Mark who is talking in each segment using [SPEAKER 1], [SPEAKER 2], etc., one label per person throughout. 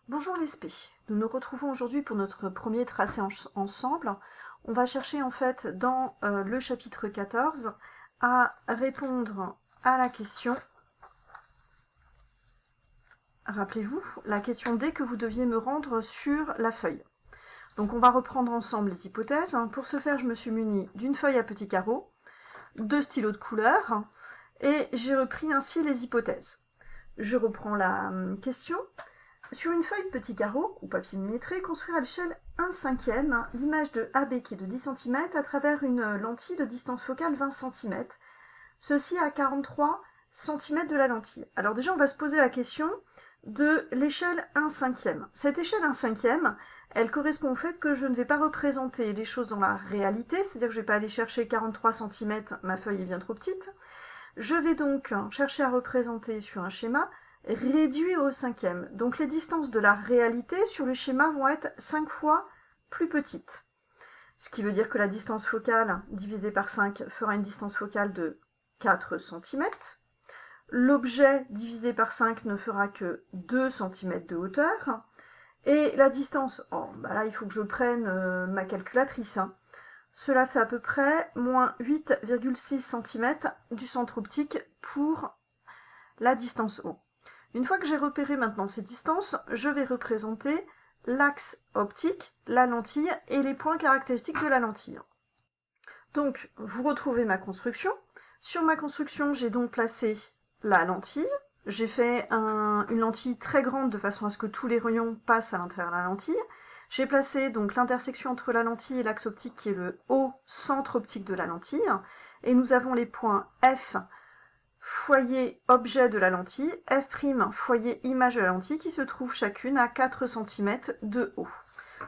[SPEAKER 1] Bonjour les spé, nous nous retrouvons aujourd'hui pour notre premier tracé ensemble. On va chercher en fait dans le chapitre 14 à répondre à la question, rappelez-vous, la question D que vous deviez me rendre sur la feuille. Donc on va reprendre ensemble les hypothèses. Pour ce faire, je me suis munie d'une feuille à petits carreaux, de stylos de couleur, et j'ai repris ainsi les hypothèses. Je reprends la question. Sur une feuille de petits carreaux ou papier millimétré, construire à l'échelle 1/5 l'image de AB qui est de 10 cm à travers une lentille de distance focale 20 cm, ceci à 43 cm de la lentille. Alors déjà, on va se poser la question de l'échelle 1/5. Cette échelle 1/5, elle correspond au fait que je ne vais pas représenter les choses dans la réalité, c'est-à-dire que je ne vais pas aller chercher 43 cm, ma feuille est bien trop petite. Je vais donc chercher à représenter sur un schéma réduit au 5e. Donc les distances de la réalité sur le schéma vont être 5 fois plus petites. Ce qui veut dire que la distance focale divisée par 5 fera une distance focale de 4 cm. L'objet divisé par 5 ne fera que 2 cm de hauteur. Et la distance, là il faut que je prenne ma calculatrice. Cela fait à peu près moins 8,6 cm du centre optique pour la distance O. Une fois que j'ai repéré maintenant ces distances, je vais représenter l'axe optique, la lentille et les points caractéristiques de la lentille. Donc, vous retrouvez ma construction. Sur ma construction, j'ai donc placé la lentille. J'ai fait une lentille très grande de façon à ce que tous les rayons passent à l'intérieur de la lentille. J'ai placé donc l'intersection entre la lentille et l'axe optique qui est le haut centre optique de la lentille. Et nous avons les points F, foyer objet de la lentille, F', foyer image de la lentille, qui se trouvent chacune à 4 cm de haut.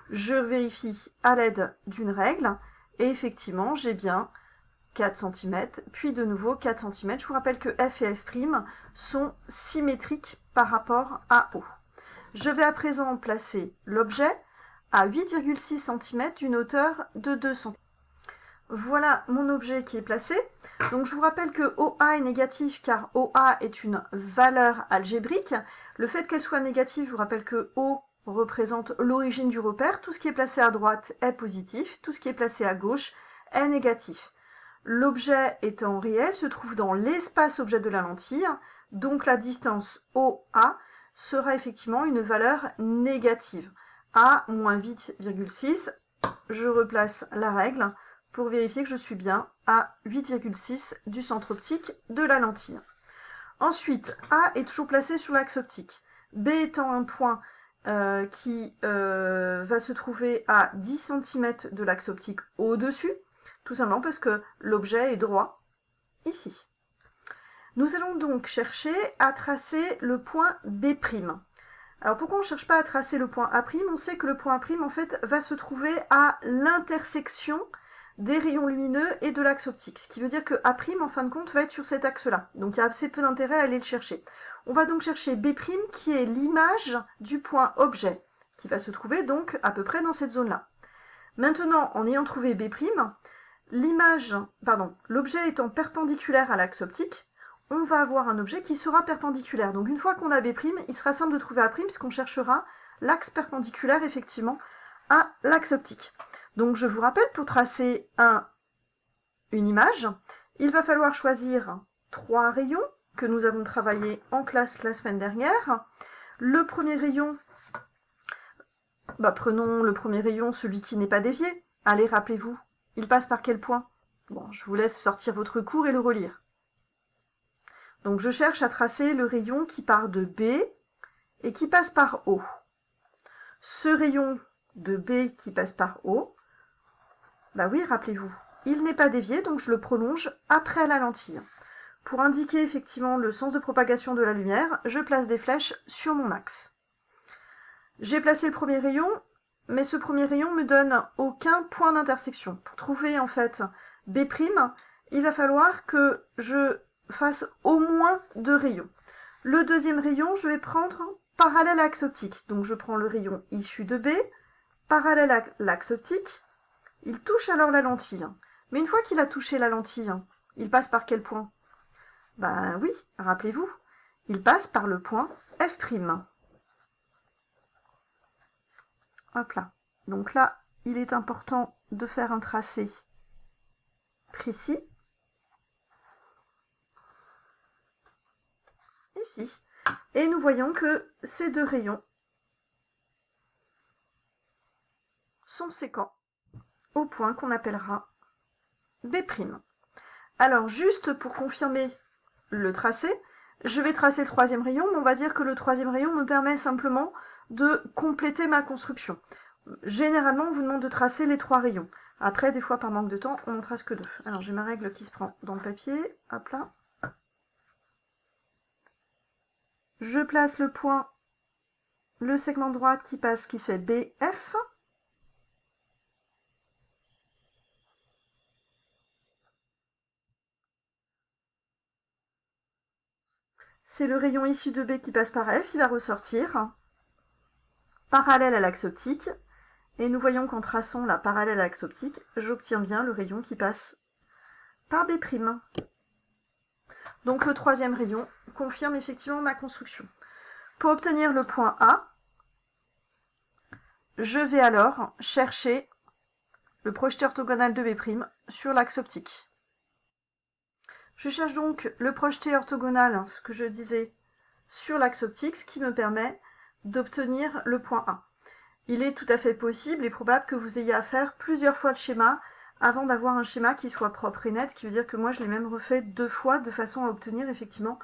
[SPEAKER 1] Je vérifie à l'aide d'une règle, et effectivement, j'ai bien 4 cm, puis de nouveau 4 cm. Je vous rappelle que F et F' sont symétriques par rapport à O. Je vais à présent placer l'objet à 8,6 cm d'une hauteur de 2 cm. Voilà mon objet qui est placé. Donc je vous rappelle que OA est négatif car OA est une valeur algébrique. Le fait qu'elle soit négative, je vous rappelle que O représente l'origine du repère. Tout ce qui est placé à droite est positif, tout ce qui est placé à gauche est négatif. L'objet étant réel se trouve dans l'espace objet de la lentille, donc la distance OA sera effectivement une valeur négative. A moins 8,6, je replace la règle pour vérifier que je suis bien à 8,6 du centre optique de la lentille. Ensuite, A est toujours placé sur l'axe optique. B étant un point qui va se trouver à 10 cm de l'axe optique au-dessus, tout simplement parce que l'objet est droit ici. Nous allons donc chercher à tracer le point B'. Alors pourquoi on ne cherche pas à tracer le point A'? On sait que le point A' en fait va se trouver à l'intersection des rayons lumineux et de l'axe optique. Ce qui veut dire que A' en fin de compte va être sur cet axe-là. Donc il y a assez peu d'intérêt à aller le chercher. On va donc chercher B' qui est l'image du point objet, qui va se trouver donc à peu près dans cette zone-là. Maintenant, en ayant trouvé B', l'objet étant perpendiculaire à l'axe optique, on va avoir un objet qui sera perpendiculaire. Donc une fois qu'on a B', il sera simple de trouver A', puisqu'on cherchera l'axe perpendiculaire effectivement à l'axe optique. Donc je vous rappelle, pour tracer une image, il va falloir choisir 3 rayons que nous avons travaillé en classe la semaine dernière. Le premier rayon, prenons le premier rayon, celui qui n'est pas dévié. Allez, rappelez-vous, il passe par quel point? Bon, je vous laisse sortir votre cours et le relire. Donc je cherche à tracer le rayon qui part de B et qui passe par O. Ce rayon de B qui passe par O, oui, rappelez-vous, il n'est pas dévié, donc je le prolonge après la lentille. Pour indiquer effectivement le sens de propagation de la lumière, je place des flèches sur mon axe. J'ai placé le premier rayon, mais ce premier rayon me donne aucun point d'intersection. Pour trouver en fait B', il va falloir que je fasse au moins 2 rayons. Le deuxième rayon, je vais prendre parallèle à l'axe optique. Donc je prends le rayon issu de B, parallèle à l'axe optique. Il touche alors la lentille. Mais une fois qu'il a touché la lentille, il passe par quel point? Oui, rappelez-vous, il passe par le point F'. Hop là. Donc là, il est important de faire un tracé précis. Ici. Et nous voyons que ces deux rayons sont séquents au point qu'on appellera B'. Alors, juste pour confirmer le tracé, je vais tracer le troisième rayon, mais on va dire que le troisième rayon me permet simplement de compléter ma construction. Généralement, on vous demande de tracer les 3 rayons. Après, des fois, par manque de temps, on n'en trace que 2. Alors, j'ai ma règle qui se prend dans le papier. Hop là. Je place le point, le segment de droite qui passe, qui fait BF. C'est le rayon issu de B qui passe par F, il va ressortir parallèle à l'axe optique. Et nous voyons qu'en traçant la parallèle à l'axe optique, j'obtiens bien le rayon qui passe par B'. Donc le troisième rayon confirme effectivement ma construction. Pour obtenir le point A, je vais alors chercher le projeté orthogonal de B' sur l'axe optique. Je cherche donc le projeté orthogonal, ce que je disais, sur l'axe optique, ce qui me permet d'obtenir le point A. Il est tout à fait possible et probable que vous ayez à faire plusieurs fois le schéma avant d'avoir un schéma qui soit propre et net, ce qui veut dire que moi je l'ai même refait 2 fois de façon à obtenir effectivement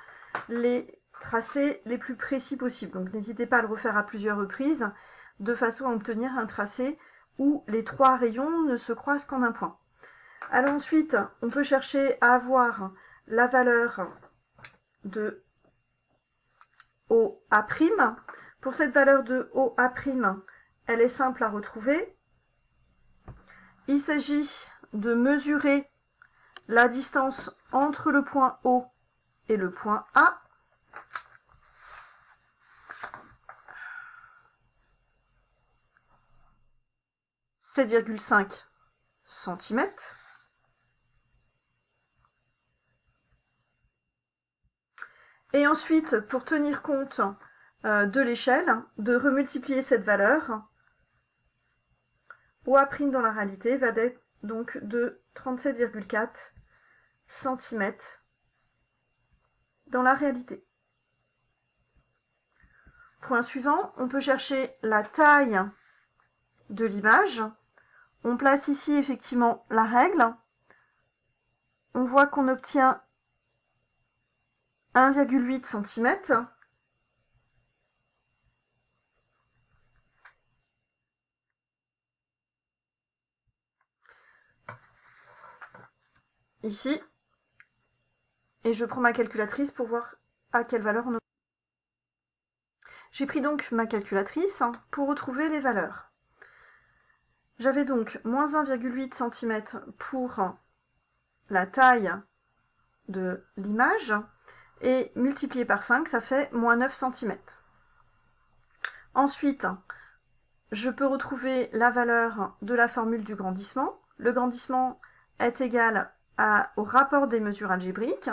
[SPEAKER 1] les tracés les plus précis possibles. Donc n'hésitez pas à le refaire à plusieurs reprises de façon à obtenir un tracé où les 3 rayons ne se croisent qu'en un point. Alors ensuite, on peut chercher à avoir la valeur de OA'. Pour cette valeur de OA', elle est simple à retrouver. Il s'agit de mesurer la distance entre le point O et le point A. – 7,5 cm. Et ensuite, pour tenir compte de l'échelle, de remultiplier cette valeur, OA' dans la réalité va être donc de 37,4 cm dans la réalité. Point suivant, on peut chercher la taille de l'image. On place ici effectivement la règle. On voit qu'on obtient 1,8 cm. Ici. Et je prends ma calculatrice pour voir à quelle valeur on obtient. J'ai pris donc ma calculatrice pour retrouver les valeurs. J'avais donc moins 1,8 cm pour la taille de l'image, et multiplié par 5, ça fait moins 9 cm. Ensuite, je peux retrouver la valeur de la formule du grandissement. Le grandissement est égal au rapport des mesures algébriques.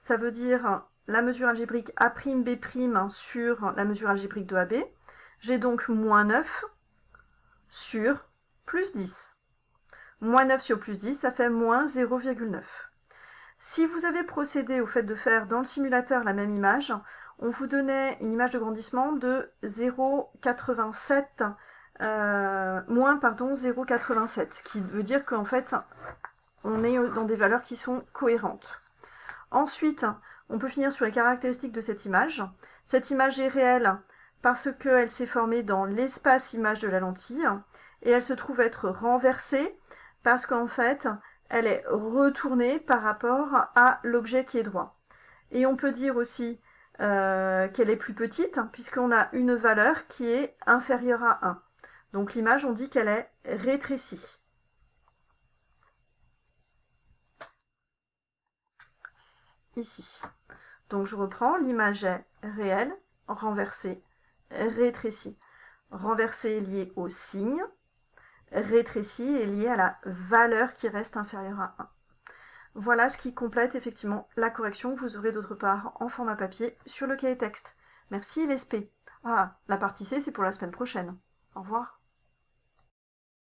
[SPEAKER 1] Ça veut dire la mesure algébrique A'B' sur la mesure algébrique de AB. J'ai donc moins 9 sur plus 10. Moins 9 sur plus 10, ça fait moins 0,9. Si vous avez procédé au fait de faire dans le simulateur la même image, on vous donnait une image de grandissement de 0,87, moins 0,87, ce qui veut dire qu'en fait, on est dans des valeurs qui sont cohérentes. Ensuite, on peut finir sur les caractéristiques de cette image. Cette image est réelle parce qu'elle s'est formée dans l'espace image de la lentille, et elle se trouve être renversée parce qu'en fait, elle est retournée par rapport à l'objet qui est droit. Et on peut dire aussi qu'elle est plus petite, puisqu'on a une valeur qui est inférieure à 1. Donc l'image, on dit qu'elle est rétrécie. Ici. Donc je reprends, l'image est réelle, renversée, rétrécie. Renversée est liée au signe, rétrécie est liée à la valeur qui reste inférieure à 1. Voilà ce qui complète effectivement la correction que vous aurez d'autre part en format papier sur le cahier texte. Merci l'ESP. Ah, la partie C, c'est pour la semaine prochaine. Au revoir.